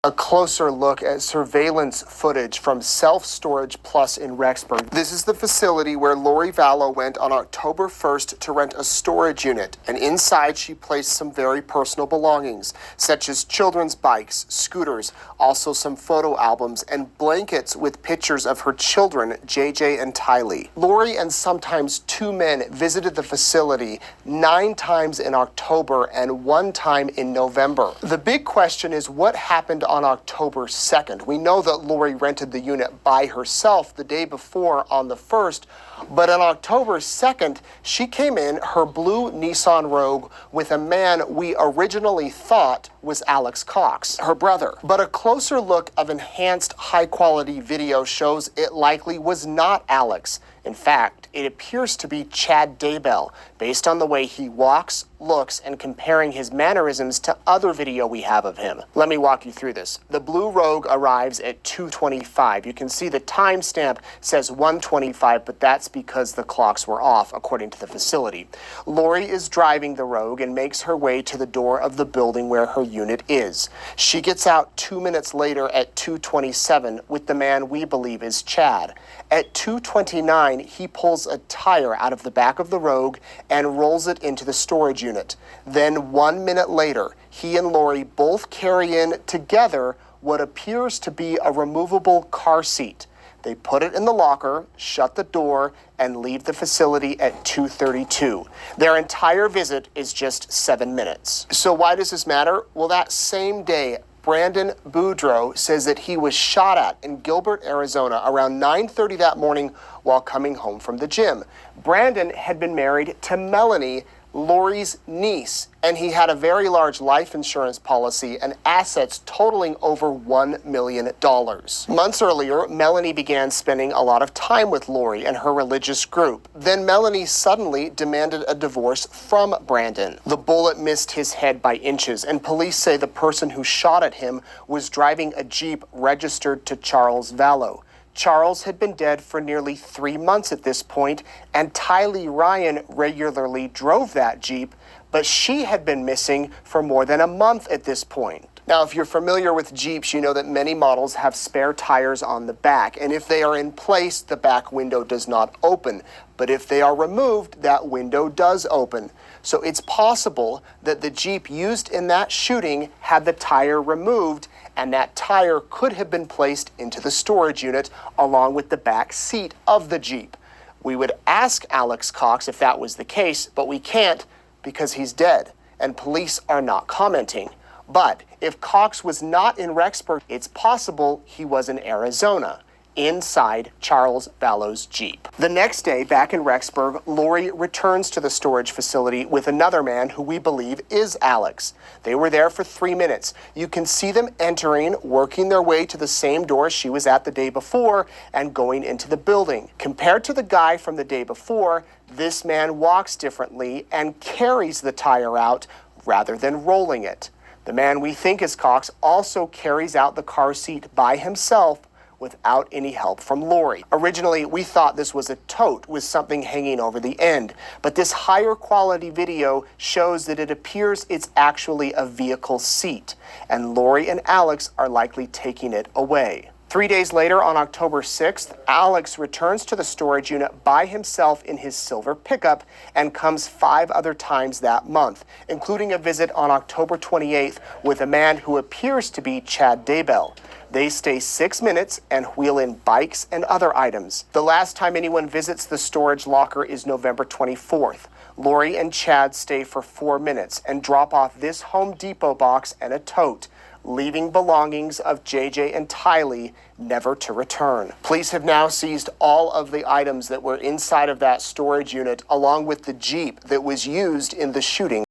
A closer look at surveillance footage from Self Storage Plus in Rexburg. This is the facility where Lori Vallow went on October 1st to rent a storage unit, and inside she placed some very personal belongings, such as children's bikes, scooters, also some photo albums, and blankets with pictures of her children, JJ and Tylee. Lori and sometimes two men visited the facility 9 times in October and 1 time in November. The big question is what happened on October 2nd. We know that Lori rented the unit by herself the day before on the 1st, but on October 2nd, she came in her blue Nissan Rogue with a man we originally thought was Alex Cox, her brother. But a closer look of enhanced high-quality video shows it likely was not Alex. In fact, it appears to be Chad Daybell, based on the way he walks, looks, and comparing his mannerisms to other video we have of him. Let me walk you through this. The blue Rogue arrives at 2:25. You can see the timestamp says 1:25, but that's because the clocks were off, according to the facility. Lori is driving the Rogue and makes her way to the door of the building where her unit is. She gets out 2 minutes later at 2:27 with the man we believe is Chad. At 2:29, he pulls a tire out of the back of the Rogue and rolls it into the storage unit. Then 1 minute later, he and Lori both carry in together what appears to be a removable car seat. They put it in the locker, shut the door, and leave the facility at 2:32. Their entire visit is just 7 minutes. So why does this matter? Well, that same day, Brandon Boudreaux says that he was shot at in Gilbert, Arizona around 9:30 that morning while coming home from the gym. Brandon had been married to Melanie, Lori's niece, and he had a very large life insurance policy and assets totaling over $1 million. Months earlier, Melanie began spending a lot of time with Lori and her religious group. Then Melanie suddenly demanded a divorce from Brandon. The bullet missed his head by inches, and police say the person who shot at him was driving a Jeep registered to Charles Vallow. Charles had been dead for nearly 3 months at this point, and Tylee Ryan regularly drove that Jeep, but she had been missing for more than a month at this point. Now, if you're familiar with Jeeps, you know that many models have spare tires on the back, and if they are in place, the back window does not open. But if they are removed, that window does open. So it's possible that the Jeep used in that shooting had the tire removed, and that tire could have been placed into the storage unit along with the back seat of the Jeep. We would ask Alex Cox if that was the case, but we can't because he's dead, and police are not commenting. But if Cox was not in Rexburg, it's possible he was in Arizona, inside Charles Vallow's Jeep. The next day, back in Rexburg, Lori returns to the storage facility with another man who we believe is Alex. They were there for 3 minutes. You can see them entering, working their way to the same door she was at the day before, and going into the building. Compared to the guy from the day before, this man walks differently and carries the tire out rather than rolling it. The man we think is Cox also carries out the car seat by himself without any help from Lori. Originally, we thought this was a tote with something hanging over the end, but this higher quality video shows that it appears it's actually a vehicle seat, and Lori and Alex are likely taking it away. 3 days later, on October 6th, Alex returns to the storage unit by himself in his silver pickup and comes 5 other times that month, including a visit on October 28th with a man who appears to be Chad Daybell. They stay 6 minutes and wheel in bikes and other items. The last time anyone visits the storage locker is November 24th. Lori and Chad stay for 4 minutes and drop off this Home Depot box and a tote, leaving belongings of JJ and Tylee never to return. Police have now seized all of the items that were inside of that storage unit, along with the Jeep that was used in the shooting.